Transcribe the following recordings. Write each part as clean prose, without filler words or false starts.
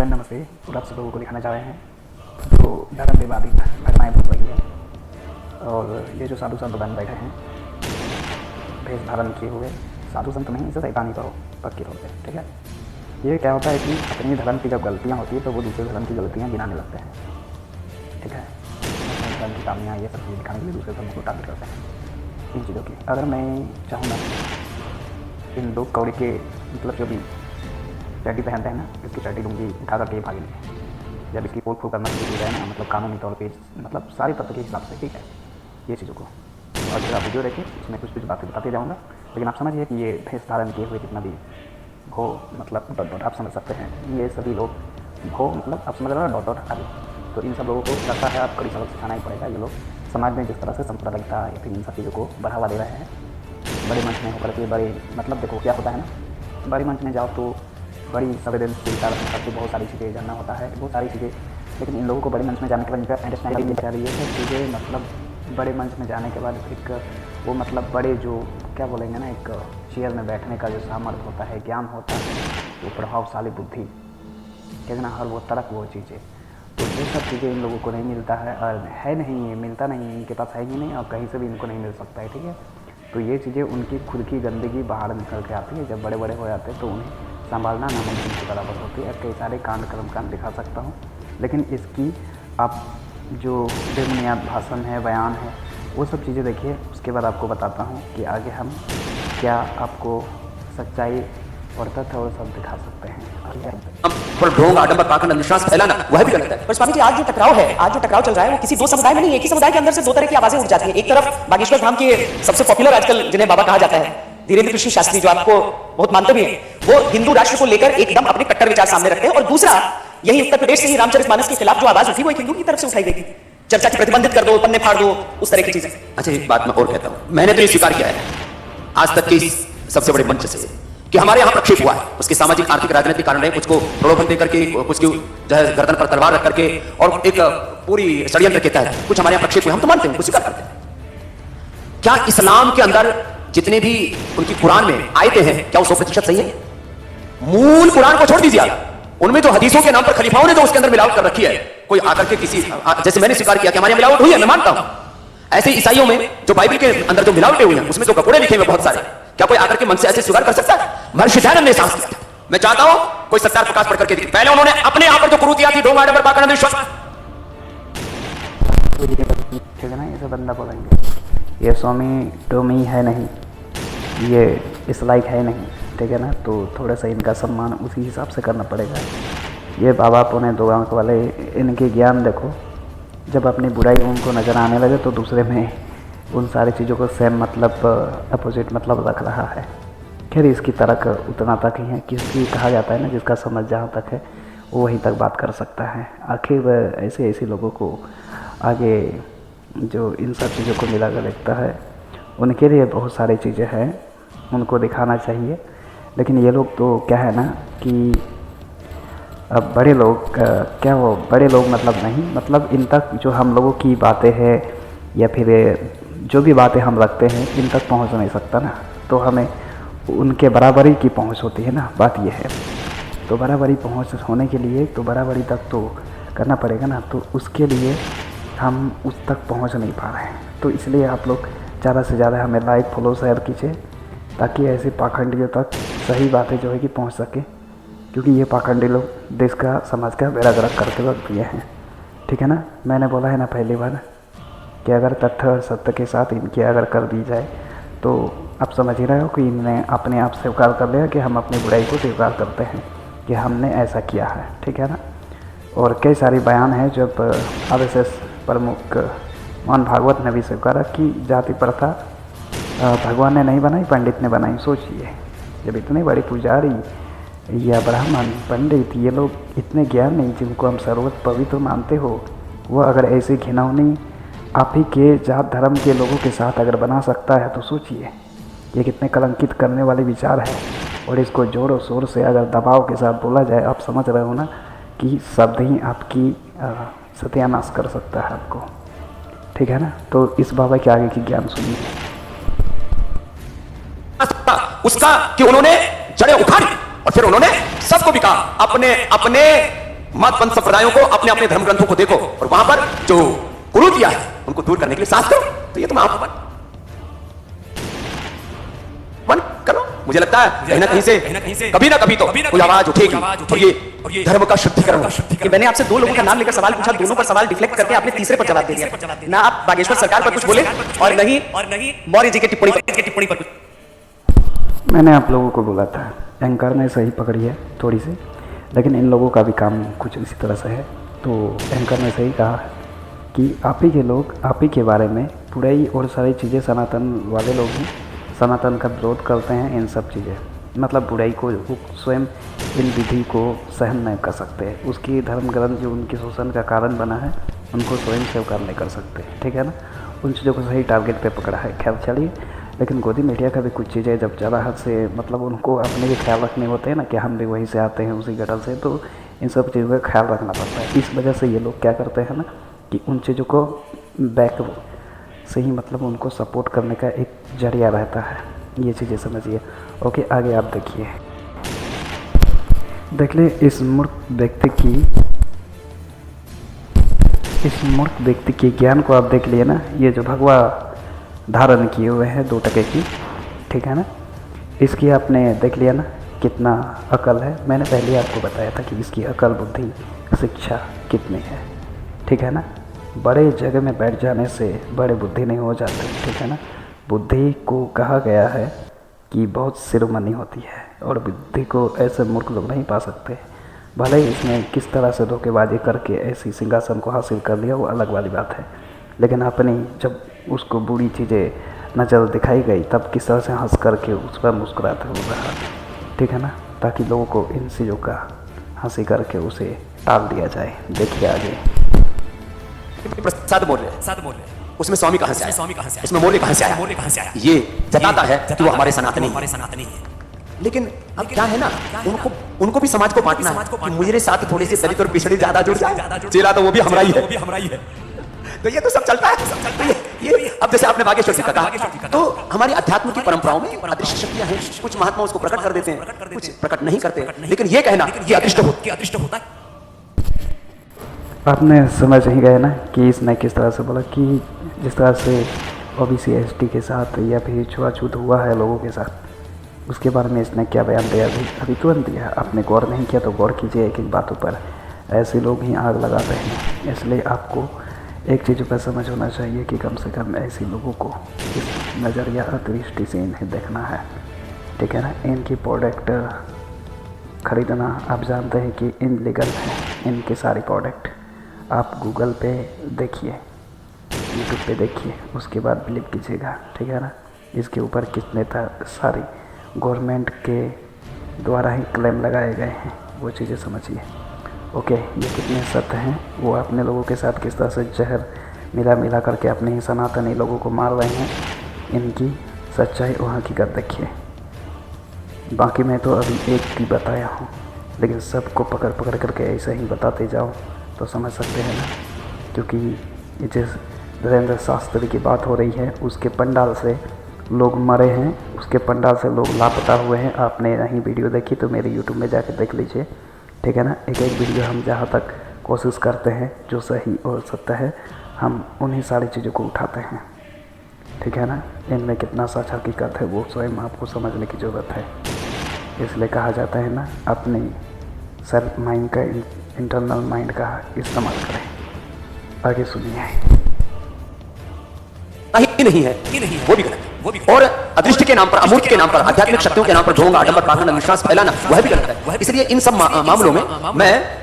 नमस्ते। पूरा आप सब लोगों को दिखाना चाह रहे हैं तो धर्म विवादी घटनाएँ बहुत रही है। और ये जो साधु संत बन बैठे हैं भेष धारण किए हुए, साधु संत नहीं, इसे शैतानी कहो पक्की तौर पे, ठीक है। ये क्या होता है कि अपनी धर्म की जब गलतियाँ होती है तो वो दूसरे धर्म की गलतियाँ गिनाने लगते हैं, ठीक है। अपने धर्म की कामियाँ ये सब चीज़ दिखाने के लिए दूसरे धर्म को टारगेट करते हैं इन चीज़ों की। अगर मैं चाहूँगा इन लोग कौड़ी के मतलब जो भी चड्डी पहनते हैं ना, इसकी चड्डी लुंगी उठा करके भागेंगे जब इसकी पोल फूल करना शुरू हो जाए ना, मतलब कानूनी तौर पे, मतलब सारे तत्व के हिसाब से, ठीक है, ये चीज़ों को। और फिर आप वीडियो देखिए, इसमें कुछ कुछ बातें बताते जाऊँगा, लेकिन आप समझिए कि ये भेष धारण किए हुए जितना भी हो, मतलब आप समझ सकते हैं, ये सभी लोग हो, मतलब आप समझ रहे हो डॉट आदि। तो इन सब लोगों को लगता है आप कड़ी सबक सिखाना ही पड़ेगा। ये लोग समाज में जिस तरह से सांप्रदायिकता या फिर इन सब चीज़ों को बढ़ावा दे रहे हैं, बड़े मंच में होकर के, बड़े मतलब देखो क्या होता है ना, बड़े मंच में जाओ तो बड़ी संवेदनशीलता रखने करके बहुत सारी चीज़ें जानना होता है, बहुत सारी चीज़ें। लेकिन इन लोगों को बड़े मंच में जाने के बाद इनका अंडरस्टैंडिंग क्या रही है चीज़ें, मतलब बड़े मंच में जाने के बाद एक वो मतलब बड़े जो क्या बोलेंगे ना, एक चेयर में बैठने का जो सामर्थ्य होता है, ज्ञान होता है, वो प्रभावशाली बुद्धि, ठीक है ना, हर वो तरक वो चीज़ें, तो ये सब चीज़ें इन लोगों को नहीं मिलता है, और है नहीं, मिलता नहीं, इनके पास है ही नहीं, और कहीं से भी इनको नहीं मिल सकता है, ठीक है। तो ये चीज़ें उनकी खुद की गंदगी बाहर निकल के आती है। जब बड़े बड़े हो जाते हैं तो उन्हें संभालना नामुमकिन के बराबर होती है। कई सारे कांड कर्मकांड दिखा सकता हूँ, लेकिन इसकी आप जो बेबुनियाद भाषण है, बयान है, वो सब चीज़ें देखिए, उसके बाद आपको बताता हूँ कि आगे हम क्या आपको सच्चाई और तथ्य और सब दिखा सकते हैं। पर ढोंग, आडंबर, पाखंड, अंधविश्वास फैलाना वह भी गलत है। पर स्वामी जी, आज जो टकराव है, आज जो टकराव चल रहा है, वो किसी दो समुदाय में नहीं है, एक ही समुदाय के अंदर से दो तरह की आवाजें उठ जाती हैं। एक तरफ बागेश्वर धाम के सबसे पॉपुलर आजकल जिन्हें बाबा कहा जाता है, धीरेन्द्र कृष्ण शास्त्री, जो आपको बहुत मानते भी हैं, वो हिंदू राष्ट्र को लेकर एकदम अपने कट्टर विचार सामने रखते हैं। और दूसरा, यही उत्तर प्रदेश से ही रामचरितमानस के खिलाफ जो आवाज उठी, वो एक हिंदू की तरफ से उठाई गई थी, चर्चा की प्रतिबंधित कर दो, पन्ने फाड़ दो, उस तरह की चीजें। अच्छा, एक बात मैं और कहता हूं, मैंने तो ये स्वीकार किया है आज तक की सबसे बड़े मंच से कि हमारे यहाँ प्रक्षेप हुआ है, उसके सामाजिक, आर्थिक, राजनीतिक कारण है, कुछ को प्रलोभन देकर के, कुछ को जो है गर्दन पर तलवार रख करके, और एक पूरी षड्यंत्र के तहत कुछ हमारे यहाँ प्रक्षेप हुए, हम तो मानते हैं, कुछ स्वीकार करते हैं। क्या इस्लाम के अंदर जितने भी उनकी कुरान में आयतें हैं, क्या वो 100% सही है? मूल कुरान को छोड़ दीजिए आप, उनमें जो हदीसों के नाम पर खलीफाओं ने जो उसके अंदर मिलावट कर रखी है, कोई आकर के किसी, जैसे मैंने स्वीकार किया कि हमारी मिलावट हुई है, मैं मानता हूं, ऐसे ईसाइयों में जो बाइबल के अंदर जो मिलावटें हुई हैं, उसमें जो ककोड़े लिखे हुए बहुत सारे, क्या कोई आकर के मन से ऐसे स्वीकार कर सकता है? महर्षि दयानंद ने सांस किया था। मैं चाहता हूं कोई सत्यार प्रकाश पढ़ करके दिखे। पहले उन्होंने अपने आप पर जो कुरीतियां थी, ढोंग, आडंबर, पाखंड, अंधविश्वास, ठीक है ना, ये सब बंदा बोलेंगे ये स्वामी टोमी है नहीं, ये इस लाइक है नहीं, ठीक है ना। तो थोड़ा सा इनका सम्मान उसी हिसाब से करना पड़ेगा। ये बाबा पुणे दो आंख वाले, इनके ज्ञान देखो, जब अपनी बुराई उनको नज़र आने लगे तो दूसरे में उन सारी चीज़ों को सेम मतलब अपोजिट मतलब रख रहा है। खैर, इसकी तरक उतना तक ही है, किसी कहा जाता है ना, जिसका समझ जहाँ तक है वो वहीं तक बात कर सकता है। आखिर ऐसे ऐसे लोगों को आगे जो इन सब चीज़ों को मिला कर देखता है, उनके लिए बहुत सारी चीज़ें हैं, उनको दिखाना चाहिए। लेकिन ये लोग तो क्या है ना कि अब बड़े लोग क्या, वो बड़े लोग मतलब नहीं, मतलब इन तक जो हम लोगों की बातें हैं या फिर जो भी बातें हम रखते हैं, इन तक पहुंच नहीं सकता ना, तो हमें उनके बराबरी की पहुंच होती है ना, बात ये है। तो बराबरी पहुंच होने के लिए तो बराबरी तक तो करना पड़ेगा ना, तो उसके लिए हम उस तक पहुंच नहीं पा रहे हैं। तो इसलिए आप लोग ज़्यादा से ज़्यादा हमें लाइक, फॉलो, शेयर कीजिए, ताकि ऐसे पाखंडियों तक सही बातें जो है कि पहुँच सके, क्योंकि ये पाखंडी लोग देश का, समाज का बेड़ा गर्क करते वक्त ये हैं, ठीक है ना। मैंने बोला है ना पहली बार कि अगर तथ्य और सत्य के साथ इनकी अगर कर दी जाए तो आप समझ ही रहे हो कि इन्हें अपने आप स्वीकार कर लिया कि हम अपनी बुराई को स्वीकार करते हैं कि हमने ऐसा किया है, ठीक है ना। और कई सारी बयान है, जब RSS प्रमुख मोहन भागवत ने भी स्वीकारा कि जाति प्रथा भगवान ने नहीं बनाई, पंडित ने बनाई। सोचिए, जब इतने बड़े पुजारी या ब्राह्मण, पंडित, ये लोग इतने ज्ञान नहीं, जिनको हम सर्वोच्च पवित्र मानते हो, वो अगर ऐसी घिनौनी आप ही के जात धर्म के लोगों के साथ अगर बना सकता है, तो सोचिए ये कितने कलंकित करने वाले विचार है। और इसको ज़ोरों शोर से अगर दबाव के साथ बोला जाए, आप समझ रहे हो ना कि शब्द ही आपकी सत्यानाश कर सकता है आपको, ठीक है ना। तो इस बाबा के आगे की ज्ञान सुनिए। उसका कि उन्होंने जड़ें उखाड़ी और फिर उन्होंने सबको भी कहा, अपने अपने मतपंथ संप्रदायों को अपने अपने धर्म ग्रंथों को देखो और वहां पर जो कुरीतियां है उनको दूर करने के लिए साथ करो। तो ये तुम आप बंद करो। मुझे लगता है कहीं ना कहीं से कभी ना कभी तो कोई आवाज उठेगी और ये धर्म का शुद्धिकरण होगा। मैंने आपसे दो लोगों का नाम लेकर सवाल पूछा, दोनों पर सवाल डिफ्लेक्ट करके आपने तीसरे पर जवाब दे दिया। ना आप बागेश्वर सरकार पर कुछ बोले और नहीं मौर्य जी की टिप्पणी पर कुछ। मैंने आप लोगों को बोला था एंकर ने सही पकड़ी है थोड़ी सी, लेकिन इन लोगों का भी काम कुछ इसी तरह से है। तो एंकर ने सही कहा कि आप ही के लोग आप ही के बारे में बुराई और सारी चीज़ें सनातन वाले लोग ही सनातन का विरोध करते हैं। इन सब चीज़ें मतलब बुराई को वो स्वयं इन विधि को सहन नहीं कर सकते। उसकी धर्म ग्रंथ जो उनकी शोषण का कारण बना है उनको स्वयं स्वीकार नहीं कर सकते। ठीक है ना, उन चीज़ों को सही टारगेट पे पकड़ा है। खैर चलिए, लेकिन गोदी मीडिया का भी कुछ चीज़ें जब ज़्यादा हद से मतलब उनको अपने भी ख्याल रखने होते हैं ना कि हम भी वहीं से आते हैं उसी गटर से, तो इन सब चीज़ों का ख्याल रखना पड़ता है। इस वजह से ये लोग क्या करते हैं ना कि उन चीज़ों को बैक से ही मतलब उनको सपोर्ट करने का एक जरिया रहता है। ये चीज़ें समझिए। ओके, आगे आप देखिए। देख ले इस मूर्ख व्यक्ति के ज्ञान को आप देख लिए ना। ये जो भगवा धारण किए हुए हैं 2 टके की, ठीक है ना, इसकी आपने देख लिया ना कितना अकल है। मैंने पहले आपको बताया था कि इसकी अकल बुद्धि शिक्षा कितनी है। ठीक है ना, बड़े जगह में बैठ जाने से बड़े बुद्धि नहीं हो जाते। ठीक है ना, बुद्धि को कहा गया है कि बहुत शिरोमणि होती है और बुद्धि को ऐसे मूर्ख लोग नहीं पा सकते। भले ही इसने किस तरह से धोखेबाजी करके ऐसी सिंहासन को हासिल कर लिया वो अलग वाली बात है, लेकिन अपनी जब उसको बुरी चीज़ें नज़र दिखाई गई तब किस तरह से हंस करके उस पर मुस्कुराते हुए रहा। ठीक है ना, ताकि लोगों को इन चीज़ों का हंसी करके उसे टाल दिया जाए। देखिए आगे। प्रसाद मौर्य उसमें स्वामी कहां से आया, उसमें मौर्य कहां से आया, ये जताता है कि वो हमारे सनातनी है। लेकिन अब क्या है ना, उनको भी समाज को बांटना है कि मेरे साथ थोड़ी सी दलित और पिछड़ी ज्यादा जुड़ जाए, चेला तो वो भी हमारा ही है। तो ये तो सब चलता है। ये अब जैसे आपने बागेश्वर जी का कहा, तो हमारी अध्यात्म की परंपराओं में अदृश्य शक्तियां हैं। कुछ महात्मा उसको प्रकट कर देते हैं, कुछ प्रकट नहीं करते। लेकिन ये कहना ये अदृष्ट होता है। आपने समझ ही गए ना कि इसने किस तरह से बोला कि जिस तरह से ओबीसी एसटी के साथ या फिर छुआछूत हुआ है लोगों के साथ, उसके बारे में इसने क्या बयान दिया अभी तुरंत दिया। आपने गौर नहीं किया तो गौर कीजिए एक एक बातों पर। ऐसे लोग ही आग लगाते हैं। इसलिए आपको एक चीज़ पर समझ होना चाहिए कि कम से कम ऐसे लोगों को इस नज़रिया दृष्टि से इन्हें देखना है। ठीक है ना, इनकी प्रोडक्ट ख़रीदना आप जानते हैं कि इनलीगल है। इनके सारी प्रोडक्ट आप गूगल पे देखिए, यूट्यूब पे देखिए, उसके बाद बिलीव कीजिएगा। ठीक है ना, इसके ऊपर कितने सारी गवर्नमेंट के द्वारा ही क्लेम लगाए गए हैं, वो चीज़ें समझिए। ओके, ये कितने सत्य हैं वो अपने लोगों के साथ किस तरह से जहर मिला करके अपने ही सनातनी लोगों को मार रहे हैं। इनकी सच्चाई और हकीकत देखिए। बाकी मैं तो अभी एक ही बताया हूँ, लेकिन सबको पकड़ करके ऐसे ही बताते जाओ तो समझ सकते हैं ना। क्योंकि ये जिस धीरेन्द्र शास्त्री की बात हो रही है, उसके पंडाल से लोग मरे हैं, उसके पंडाल से लोग लापता हुए हैं। आपने नहीं वीडियो देखी तो मेरे यूट्यूब में जाके देख लीजिए। ठीक है ना, एक एक वीडियो हम जहाँ तक कोशिश करते हैं जो सही और सत्य है, हम उन्हीं सारी चीज़ों को उठाते हैं। ठीक है ना, इनमें कितना सच हकीकत है वो स्वयं आपको समझने की ज़रूरत है। इसलिए कहा जाता है ना, अपनी सेल्फ माइंड का इंटरनल माइंड का इस्तेमाल करें। आगे सुनिए। नहीं है वो भी गलत है। और अदृष्ट के नाम पर, अमूर्त के नाम पर, आध्यात्मिक शक्तियों के नाम पर ढोंग, आडंबर, पाखंड, अंधविश्वास फैलाना वह भी गलत है। इसलिए इन सब मामलों में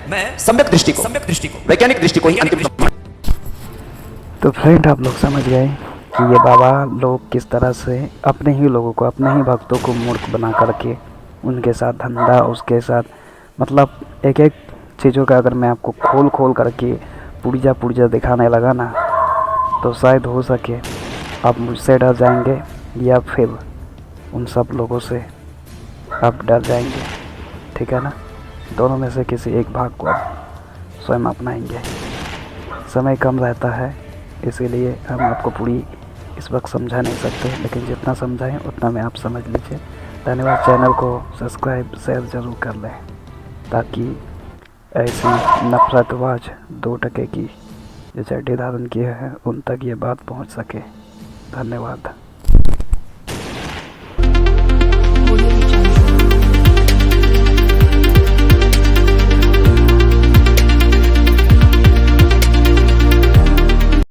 मैं सम्यक दृष्टि को, वैज्ञानिक दृष्टि को ही अंतिम। तो फ्रेंड, आप लोग समझ गए कि ये बाबा लोग किस तरह से अपने ही लोगों को, अपने ही भक्तों को मूर्ख बना करके उनके साथ धंधा, उसके साथ मतलब एक एक चीज़ों का अगर मैं आपको खोल करके पुर्जा दिखाने लगा ना तो शायद हो सके आप मुझसे डर जाएंगे या फिर उन सब लोगों से आप डर जाएंगे। ठीक है ना, दोनों में से किसी एक भाग को आप स्वयं अपनाएंगे। समय कम रहता है, इसीलिए हम आपको पूरी इस वक्त समझा नहीं सकते, लेकिन जितना समझाएं उतना में आप समझ लीजिए। धन्यवाद। चैनल को सब्सक्राइब शेयर ज़रूर कर लें ताकि ऐसी नफरतबाज 2 टके की जो चड्डी धारण किए हैं उन तक ये बात पहुंच सके। धन्यवाद।